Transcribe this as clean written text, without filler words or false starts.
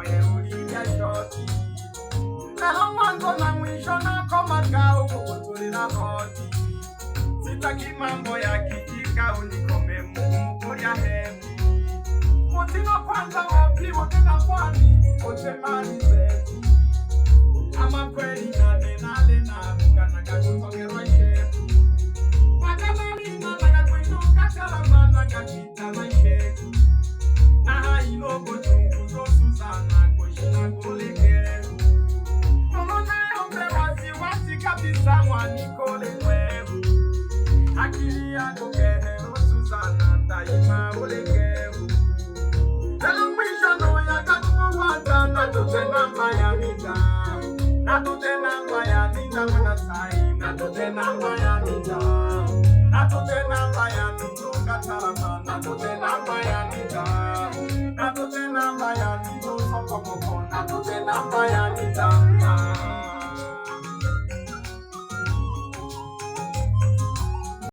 moye uliya shoti. Lelo mwanzo na mwisho na komaga ukukutulina hoti. Sitaki mambo ya kijika unikome Mungu kulia hemi. Mutino kwanza wapi wakina kwani ote mali zetu. Ama kweli nane nale na mukanaga kutongerwa shefu. Wakamani na laga kwenduka kalamana kakita na shefu. Aha ilogo chungu zo Susana kushina kulekeru. Mumona yombe wasi kabisa mwanikole kwebu. Akili yako kehero Susana taima ulekeru. Lelo mwisho no ya katumu wata na tute namba ya nita. Na tute namba ya nita mwana sai. Na tute namba ya nita. Na tute namba ya nita katalama. Na tute namba ya nita. Na tute namba ya